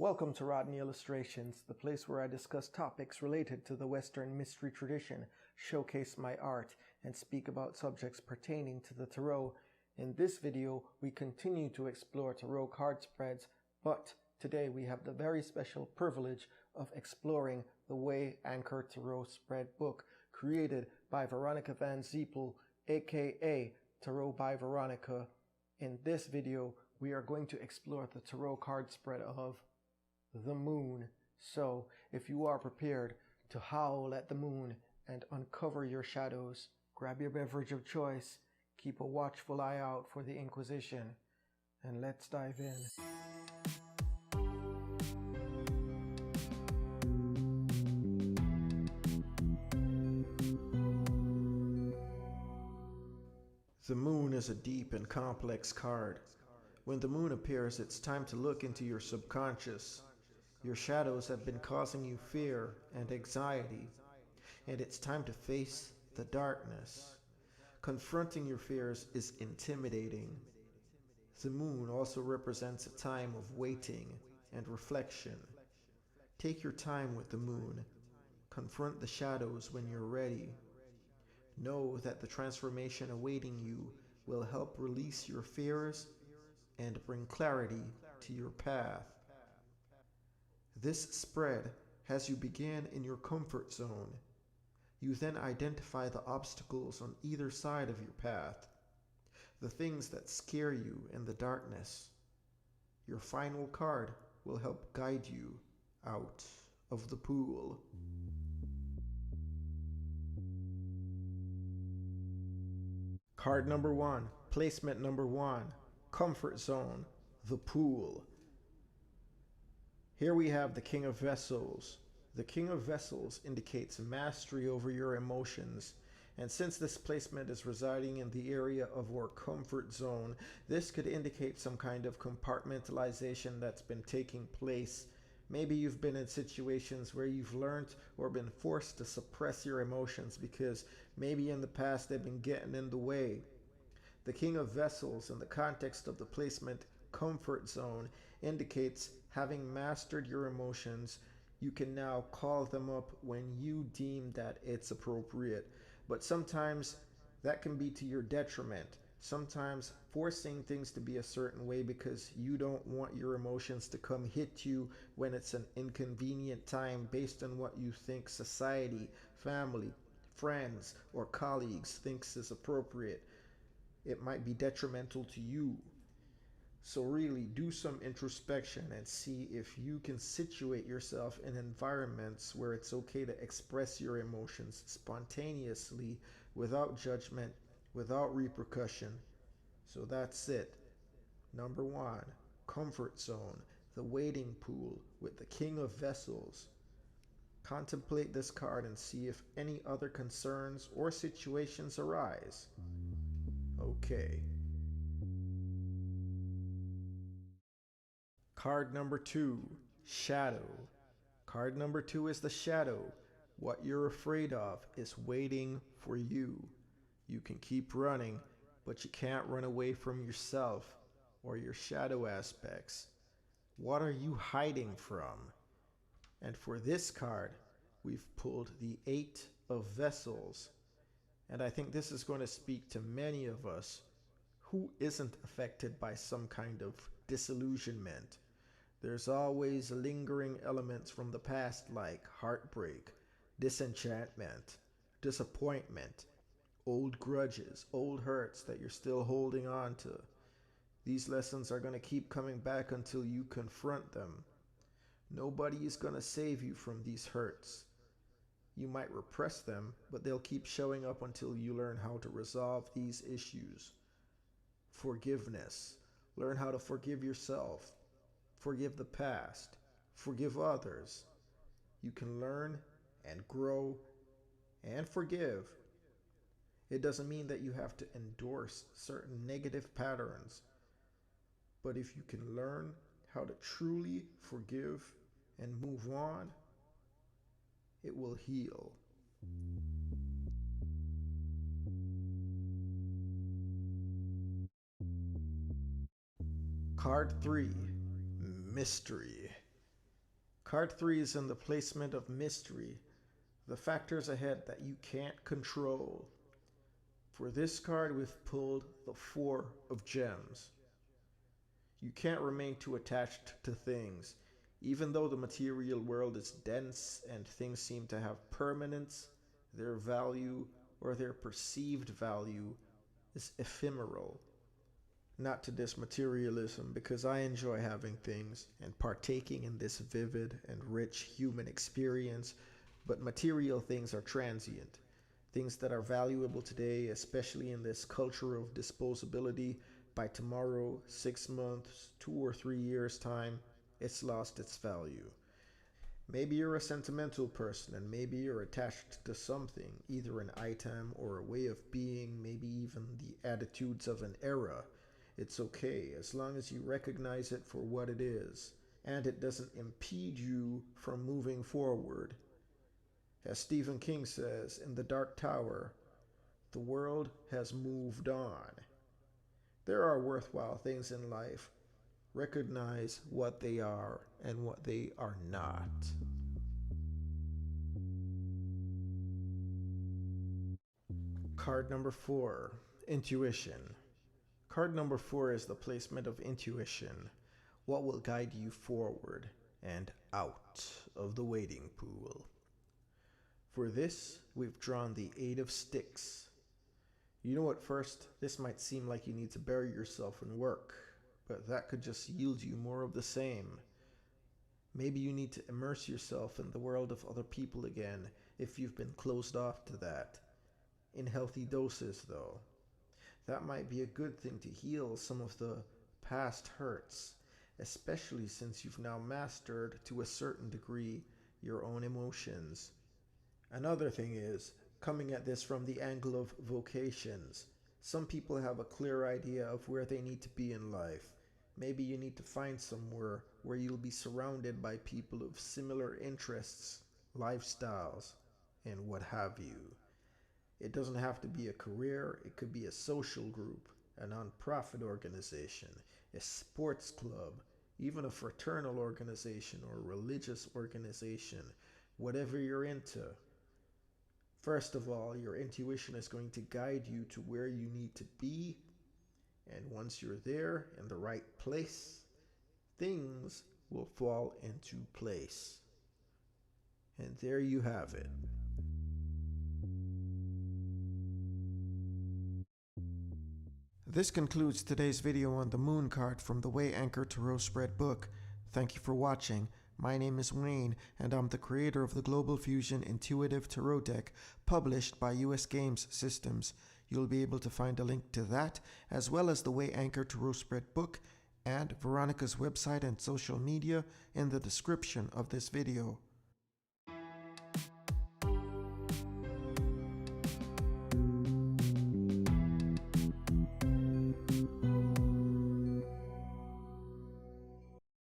Welcome to Rodney Illustrations, the place where I discuss topics related to the Western mystery tradition, showcase my art, and speak about subjects pertaining to the tarot. In this video, we continue to explore tarot card spreads, but today we have the very special privilege of exploring the Way Anchor Tarot Spread book, created by Veronica Van Ziepel, aka Tarot by Veronica. In this video, we are going to explore the tarot card spread of the moon. So, if you are prepared to howl at the moon and uncover your shadows, grab your beverage of choice, keep a watchful eye out for the Inquisition, and let's dive in. The moon is a deep and complex card. When the moon appears, it's time to look into your subconscious. Your shadows have been causing you fear and anxiety, and it's time to face the darkness. Confronting your fears is intimidating. The moon also represents a time of waiting and reflection. Take your time with the moon. Confront the shadows when you're ready. Know that the transformation awaiting you will help release your fears and bring clarity to your path. This spread has you begin in your comfort zone. You then identify the obstacles on either side of your path, the things that scare you in the darkness. Your final card will help guide you out of the pool. Card number 1, placement number 1, comfort zone, the pool. Here we have the King of Vessels. The King of Vessels indicates mastery over your emotions, and since this placement is residing in the area of our comfort zone, this could indicate some kind of compartmentalization that's been taking place. Maybe you've been in situations where you've learned or been forced to suppress your emotions because maybe in the past they've been getting in the way. The King of Vessels, in the context of the placement comfort zone, indicates having mastered your emotions, you can now call them up when you deem that it's appropriate. But sometimes that can be to your detriment. Sometimes forcing things to be a certain way because you don't want your emotions to come hit you when it's an inconvenient time based on what you think society, family, friends, or colleagues thinks is appropriate. It might be detrimental to you. So really do some introspection and see if you can situate yourself in environments where it's okay to express your emotions spontaneously, without judgment, without repercussion. So that's it. Number 1, comfort zone, the waiting pool with the King of Vessels. Contemplate this card and see if any other concerns or situations arise. Okay. Card number 2, Shadow. Card number 2 is the Shadow. What you're afraid of is waiting for you. You can keep running, but you can't run away from yourself or your shadow aspects. What are you hiding from? And for this card, we've pulled the 8 of Vessels. And I think this is going to speak to many of us who isn't affected by some kind of disillusionment. There's always lingering elements from the past like heartbreak, disenchantment, disappointment, old grudges, old hurts that you're still holding on to. These lessons are going to keep coming back until you confront them. Nobody is going to save you from these hurts. You might repress them, but they'll keep showing up until you learn how to resolve these issues. Forgiveness. Learn how to forgive yourself. Forgive the past. Forgive others. You can learn and grow and forgive. It doesn't mean that you have to endorse certain negative patterns. But if you can learn how to truly forgive and move on, it will heal. Card 3, Mystery. Card 3 is in the placement of mystery, the factors ahead that you can't control. For this card, we've pulled the Four of Gems. You can't remain too attached to things. Even though the material world is dense and things seem to have permanence, their value or their perceived value is ephemeral. Not to diss materialism, because I enjoy having things and partaking in this vivid and rich human experience, but material things are transient. Things that are valuable today, especially in this culture of disposability, by tomorrow, 6 months, 2 or 3 years' time, it's lost its value. Maybe you're a sentimental person and maybe you're attached to something, either an item or a way of being, maybe even the attitudes of an era. It's okay as long as you recognize it for what it is and it doesn't impede you from moving forward. As Stephen King says in The Dark Tower, the world has moved on. There are worthwhile things in life. Recognize what they are and what they are not. Card number 4, Intuition. Card number 4 is the placement of intuition. What will guide you forward and out of the waiting pool? For this, we've drawn the 8 of Sticks. You know, at first, this might seem like you need to bury yourself in work, but that could just yield you more of the same. Maybe you need to immerse yourself in the world of other people again if you've been closed off to that. In healthy doses, though. That might be a good thing to heal some of the past hurts, especially since you've now mastered, to a certain degree, your own emotions. Another thing is, coming at this from the angle of vocations. Some people have a clear idea of where they need to be in life. Maybe you need to find somewhere where you'll be surrounded by people of similar interests, lifestyles, and what have you. It doesn't have to be a career, it could be a social group, a non-profit organization, a sports club, even a fraternal organization or religious organization, whatever you're into. First of all, your intuition is going to guide you to where you need to be, and once you're there in the right place, things will fall into place. And there you have it. This concludes today's video on the Moon card from the Way Anchor Tarot Spread book. Thank you for watching. My name is Wayne, and I'm the creator of the Global Fusion Intuitive Tarot Deck, published by US Games Systems. You'll be able to find a link to that, as well as the Way Anchor Tarot Spread book, and Veronica's website and social media in the description of this video.